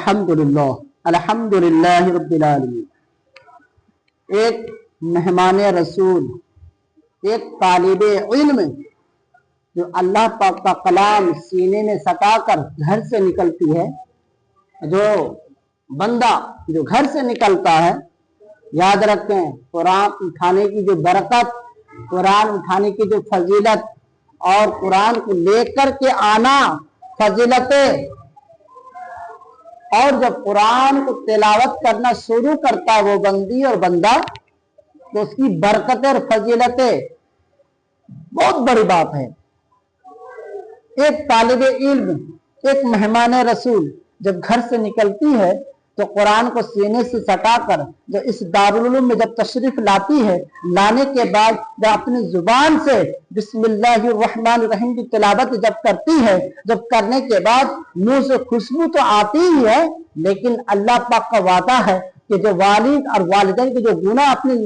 अल्हम्दुलिल्लाह अल्हम्दुलिल्लाहि रब्बिल आलमीन। एक मेहमान रसूल, एक तालिबे इल्म जो अल्लाह पाक का कलाम सीने में सटाकर घर से निकलती है, जो बंदा जो घर से निकलता है, याद रखें कुरान उठाने की जो बरकत, कुरान उठाने की जो फजीलत और कुरान को लेकर के आना फजीलतें, और जब कुरान को तिलावत करना शुरू करता है वो बंदी और बंदा, तो उसकी बरकतें और फजीलतें बहुत बड़ी बात है। एक तालिबे इल्म, एक मेहमान रसूल जब घर से निकलती है तो कुरान को सीने से सटाकर जो इस दारुल उलूम में जब तशरीफ लाती है, लाने के बाद जब अपनी जुबान से बिस्मिल्लाहिर्रहमानिर्रहीम की तिलावत जब करती है, जब करने के बाद मुंह से खुशबू तो आती ही है, लेकिन अल्लाह पाक का वादा है कि जो वालिद और वालिदैन के जो गुनाह अपनी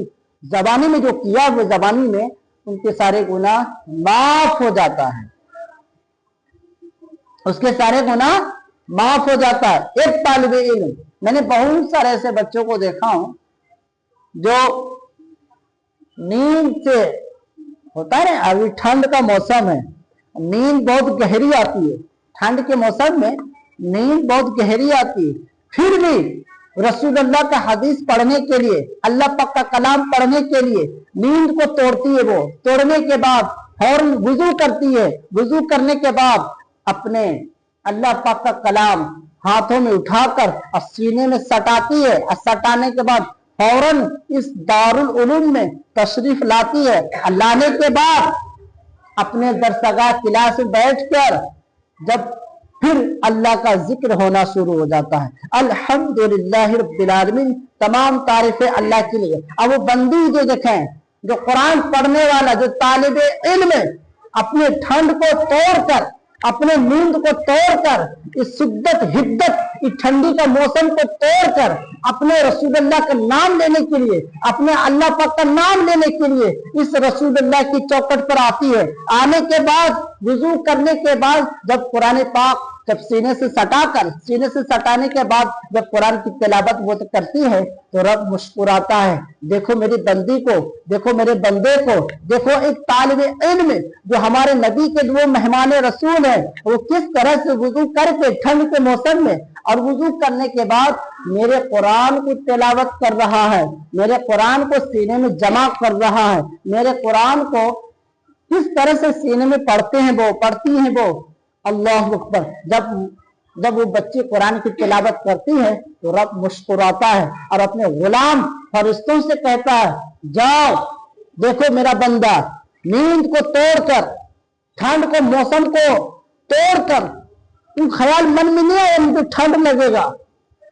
जबानी में जो किया हुए जबानी में, उनके सारे गुनाह माफ हो जाता है, उसके सारे गुनाह माफ हो जाता है। एक तालिबे इल्म, मैंने बहुत सारे ऐसे बच्चों को देखा हूं जो नींद से, होता है अभी ठंड का मौसम है, नींद बहुत गहरी आती है, ठंड के मौसम में नींद बहुत गहरी आती है, फिर भी रसूलुल्लाह का हदीस पढ़ने के लिए, अल्लाह पाक का कलाम पढ़ने के लिए नींद को तोड़ती है। वो तोड़ने के बाद फौरन वुजू करती है, वुजू करने के बाद अपने अल्लाह पाक का कलाम हाथों में उठाकर और सीने में सटाती है, और सटाने के बाद फौरन इस दारुल उलूम में तशरीफ लाती है। लाने के बाद अपने दरसगाह क्लास में बैठकर जब फिर अल्लाह का जिक्र होना शुरू हो जाता है। अल्हम्दुलिल्लाहि रब्बिल आलमीन, तमाम तारीफें अल्लाह के लिए। अब वो बंदी जो देखें, जो कुरान पढ़ने वाला, जो तालिबे इल्म अपने ठंड को तोड़कर, अपने नींद को तोड़कर, इस शिद्दत हिद्दत, इस ठंडी का मौसम को तोड़कर अपने रसूलुल्लाह का नाम लेने के लिए, अपने अल्लाह पाक का नाम लेने के लिए इस रसूलुल्लाह की चौखट पर आती है। आने के बाद वुजू करने के बाद जब कुरान पाक जब सीने से सटाकर, सीने से सटाने के बाद जब कुरान की तिलावत वो करती है तो रब मुस्कुराता है, देखो मेरी बंदी को, देखो मेरे बंदे को, देखो एक तालिबे इल्म जो हमारे नबी के वो मेहमान रसूल है, वो किस तरह से वुजू करके ठंड के मौसम में और वुजू करने के बाद मेरे कुरान को तिलावत कर रहा है, मेरे कुरान को सीने में जमा कर रहा है, मेरे कुरान को किस तरह से सीने में पढ़ते हैं वो, पढ़ती हैं वो। अल्लाह अकबर। जब वो बच्चे कुरान की तिलावत करती है तो रब मुस्कुराता है और अपने गुलाम फरिश्तों से कहता है, जाओ देखो मेरा बंदा नींद को तोड़कर, ठंड को मौसम को तोड़कर, तुम ख्याल मन में नहीं आया मुझे ठंड लगेगा,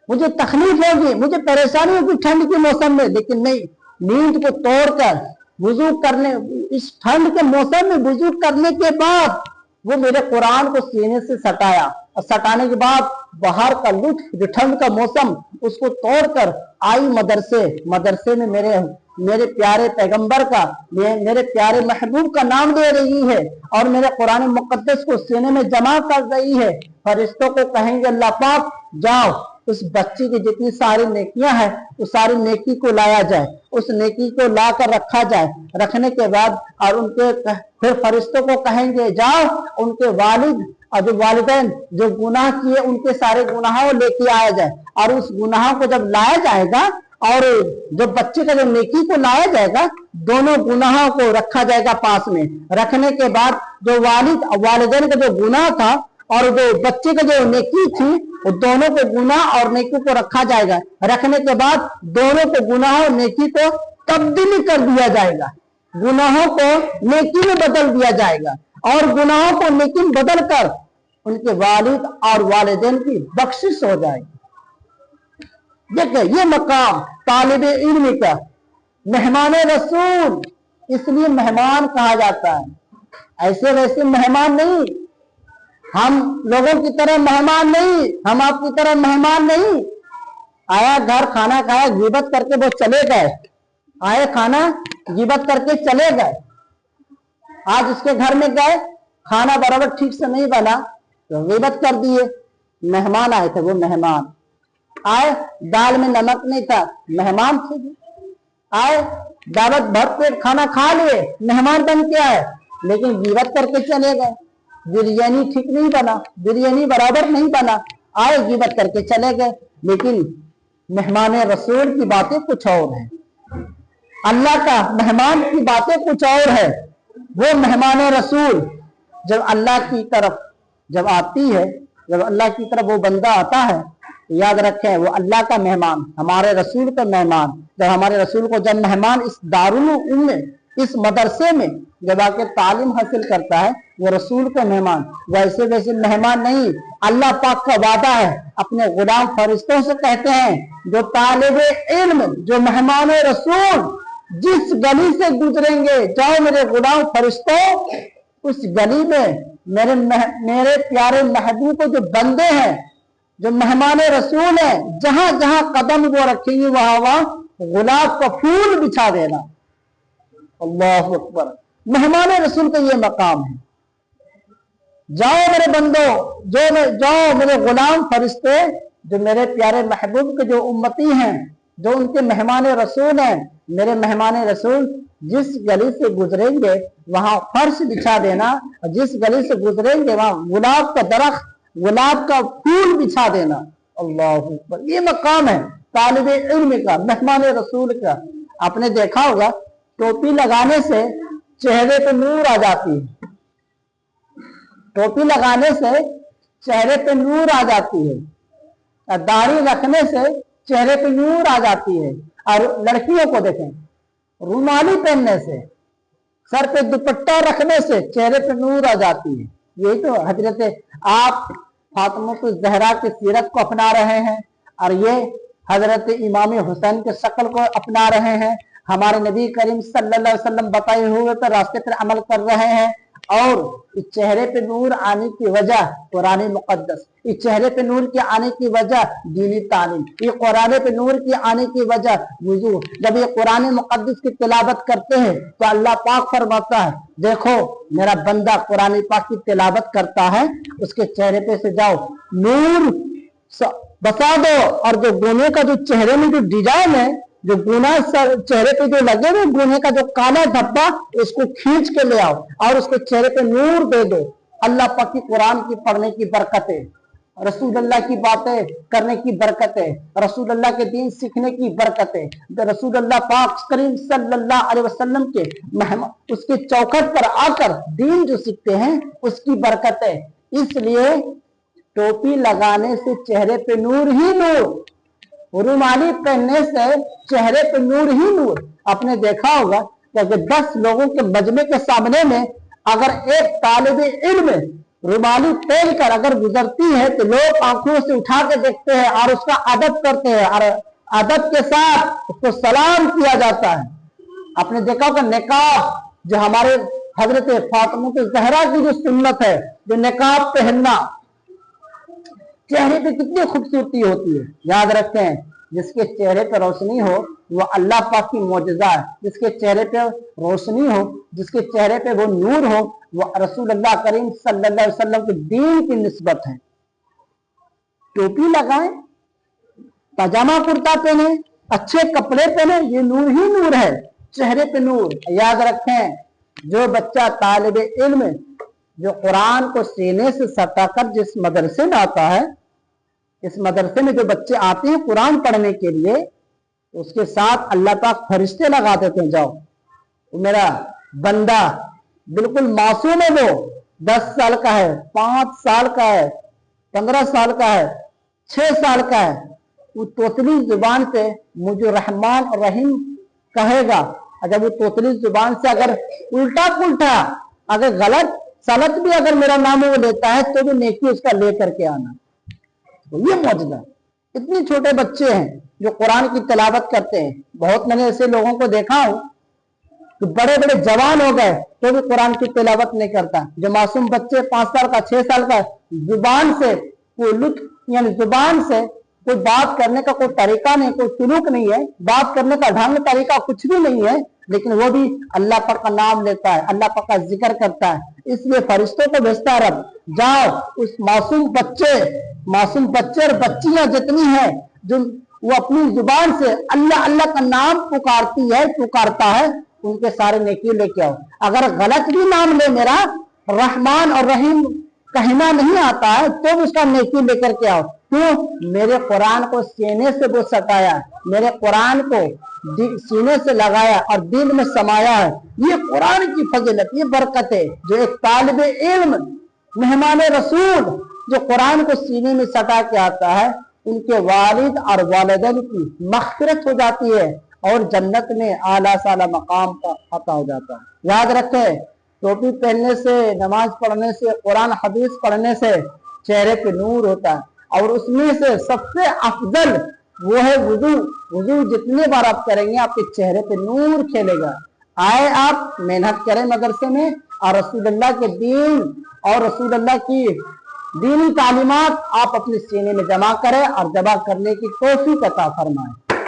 मुझे तकलीफ होगी, मुझे परेशानी होगी ठंड के मौसम में, लेकिन नहीं, नींद को तोड़कर वुजू करने, इस ठंड के मौसम में वुजू करने के बाद वो मेरे कुरान को सीने से सटाया, और सटाने के बाद बाहर का लुत्फ, जो ठंड का मौसम, उसको तोड़कर आई मदरसे में मेरे प्यारे पैगंबर का, मेरे प्यारे महबूब का नाम ले रही है और मेरे कुरान मुकद्दस को सीने में जमा कर रही है। फरिश्तों को कहेंगे अल्लाह पाक जाओ उस बच्ची की जितनी सारी नेकियां हैं उस सारी नेकी को लाया जाए, उस नेकी को ला कर रखा जाए। रखने के बाद और उनके फिर फरिश्तों को कहेंगे जाओ उनके वालिद और जो वालिदैन जो गुनाह किए उनके सारे गुनाहों लेके आया जाए, और उस गुनाहों को जब लाया जाएगा और जब बच्चे का जो नेकी को लाया जाएगा, दोनों गुनाहों को रखा जाएगा पास में। रखने के बाद जो वालिद और वालिदैन का जो गुनाह था और जो बच्चे का जो नेकी थी, वो दोनों को गुनाह और नेकी को रखा जाएगा। रखने के बाद दोनों को गुनाह और नेकी को तब्दीली कर दिया जाएगा, गुनाहों को नेकी में बदल दिया जाएगा, और गुनाहों को नेकी में बदल कर उनके वालिद और वालिदैन की बख्शिश हो जाएगी। देखिए ये मकाम तालिबे इल्म का, मेहमान रसूल, इसलिए मेहमान कहा जाता है, ऐसे वैसे मेहमान नहीं, हम लोगों की तरह मेहमान नहीं, हम आपकी तरह मेहमान नहीं। आया घर खाना खाया, गिबत करके वो चले गए, आए खाना गिबत करके चले गए। आज उसके घर में गए, खाना बराबर ठीक से नहीं बना तो गिबत कर दिए। मेहमान आए थे, वो मेहमान आए दाल में नमक नहीं था, मेहमान थे, आए दावत भर पेट खाना खा लिए, मेहमान बन के आए, लेकिन गिबत करके चले गए। बिरयानी ठीक नहीं बना, बिरयानी बराबर नहीं बना, आए गिबत करके चले गए। लेकिन मेहमान रसूल की बातें कुछ और है, अल्लाह का मेहमान की बातें कुछ और है। वो मेहमान रसूल जब अल्लाह की तरफ जब आती है, जब अल्लाह की तरफ वो बंदा आता है, तो याद रखें वो अल्लाह का मेहमान, हमारे रसूल का मेहमान। जब हमारे रसूल को जब मेहमान इस दारुल उल्म में, इस मदरसे में जब आके तालीम हासिल करता है, वो रसूल का मेहमान, वैसे वैसे मेहमान नहीं। अल्लाह पाक का वादा है, अपने गुलाम फरिश्तों से कहते हैं, जो तालिबे इल्म, जो मेहमान रसूल जिस गली से गुजरेंगे, जाओ मेरे गुलाम फरिश्तों, उस गली में मेरे प्यारे महबूब को जो बंदे हैं, जो मेहमान रसूल है, जहां जहां कदम वो रखेंगे वहां वहां गुलाब का फूल बिछा देना। अल्लाह अकबर, मेहमान रसूल का ये मकाम है। जाओ मेरे बंदो, जाओ मेरे गुलाम फरिश्ते, जो मेरे प्यारे महबूब के जो उम्मती हैं, जो उनके मेहमान रसूल हैं, मेरे मेहमान रसूल जिस गली से गुजरेंगे वहां फर्श बिछा देना, और जिस गली से गुजरेंगे वहां गुलाब का दरख्त, गुलाब का फूल बिछा देना। अल्लाह अकबर, ये मकाम है तालिबे इल्म का, मेहमान रसूल का। आपने देखा होगा टोपी लगाने से चेहरे पे नूर आ जाती है, टोपी लगाने से चेहरे पे नूर आ जाती है, दाढ़ी रखने से चेहरे पे नूर आ जाती है। और लड़कियों को देखें, रुमाली पहनने से, सर पे दुपट्टा रखने से चेहरे पे नूर आ जाती है। यही तो हजरत आप फातिमा ज़हरा की सीरत को अपना रहे हैं, और ये हजरत इमाम हुसैन के शक्ल को अपना रहे हैं। हमारे नबी करीम सल्लल्लाहु अलैहि वसल्लम बताए हुए पर रास्ते पर अमल कर रहे हैं। और इस चेहरे पे नूर आने की वजह कुरान मुकद्दस, इस चेहरे पे नूर के आने की वजह दीनी तालीम, ये कुरान पे नूर की आने की वजह वुजू। जब ये कुरान मुकद्दस की तिलावत करते हैं तो अल्लाह पाक फरमाता है, देखो मेरा बंदा कुरान पाक की तिलावत करता है, उसके चेहरे पे से जाओ नूर बसा दो, और जो गुने का जो चेहरे में जो डिजाइन है, जो गुना चेहरे पे जो लगे हुए गुने का जो काला धब्बा, इसको खींच के ले आओ और उसके चेहरे पे नूर दे दो। अल्लाह पाक की कुरान की पढ़ने की बरकतें, रसूलुल्लाह की बातें करने की बरकतें, रसूलुल्लाह के दीन सीखने की बरकतें, रसूलुल्लाह पाक करीम सल्लल्लाहु अलैहि वसल्लम के उसके चौखट पर आकर दीन जो सीखते हैं उसकी बरकतें। इसलिए टोपी लगाने से चेहरे पे नूर ही नूर, रुमाली पहनने से चेहरे पे नूर ही नूर। आपने देखा होगा कि अगर 10 लोगों के मजमे के सामने में अगर एक तालिबे इल्म रुमाली पहन कर अगर गुजरती है तो लोग आंखों से उठा के देखते हैं और उसका अदब करते हैं, और अदब के साथ उसको सलाम किया जाता है। आपने देखा होगा निकाब, जो हमारे हजरत फातिमा ज़हरा की जो सुन्नत है, जो निकाब पहनना, चेहरे पे कितनी खूबसूरती होती है। याद रखें, जिसके चेहरे पे रोशनी हो वो अल्लाह पाक की मौजज़ा है, जिसके चेहरे पे रोशनी हो, जिसके चेहरे पे वो नूर हो, वो रसूलुल्लाह करीम सल्लल्लाहु अलैहि वसल्लम के दीन की निस्बत है। टोपी लगाएं, पजामा कुर्ता पहने, अच्छे कपड़े पहने, ये नूर ही नूर है, चेहरे पे नूर। याद रखें, जो बच्चा तालिबे इल्म जो कुरान को सीने से सटाकर जिस मदरसे में आता है, इस मदरसे में जो बच्चे आते हैं कुरान पढ़ने के लिए, उसके साथ अल्लाह पाक फरिश्ते लगा देते हैं, जाओ तो मेरा बंदा बिल्कुल मासूम है, वो 10 साल का है, 5 साल का है, 15 साल का है, 6 साल का है, वो तोतली जुबान से मुझे रहमान और रहीम कहेगा। अगर वो तोतली जुबान से अगर उल्टा पुल्टा अगर गलत सलत भी अगर मेरा नाम वो लेता है तो भी नेकी उसका लेकर के आना। तो ये मौजूदा इतने छोटे बच्चे हैं जो कुरान की तिलावत करते हैं। बहुत मैंने ऐसे लोगों को देखा हूं तो बड़े बड़े जवान हो गए तो भी कुरान की तिलावत नहीं करता। जो मासूम बच्चे 5 साल का 6 साल का, जुबान से कोई लुत्फ यानी जुबान से कोई बात करने का कोई तरीका नहीं, कोई सुलूक नहीं है, बात करने का ढंग तरीका कुछ भी नहीं है, लेकिन वो भी अल्लाह पाक का नाम लेता है, अल्लाह पाक का जिक्र करता है। इसलिए फरिश्तों को भेजता है रब, जाओ उस मासूम बच्चे और बच्चियां जितनी हैं जो वो अपनी जुबान से अल्लाह अल्लाह का नाम पुकारता है, उनके सारे नेकी लेके आओ। अगर गलत भी नाम ले मेरा, रहमान और रहीम कहना नहीं आता है, तो उसका नेकी लेकर के आओ। क्यों? मेरे कुरान को सीने से वो सटाया, मेरे कुरान को सीने से लगाया और दिल में समाया है। ये कुरान की फजीलत, ये बरकत है जो एक तालिब इल्म, मेहमान रसूल जो कुरान को सीने में सटा के आता है, उनके वालिद और वालिदैन की मग़फ़िरत हो जाती है और जन्नत में आला साला मकाम का अता हो जाता है। याद रखें, टोपी पहनने से, नमाज पढ़ने से, कुरान हदीस पढ़ने से चेहरे पे नूर होता है, और उसमें से सबसे अफजल वो है वुजू जितने बार आप करेंगे आपके चेहरे पे नूर खेलेगा। आए आप मेहनत करें मदरसे में, और रसूलुल्लाह के दीन और रसूलुल्लाह की दीनी तालीमात आप अपने सीने में जमा करें और जमा करने की तौफीक अता फरमाएं।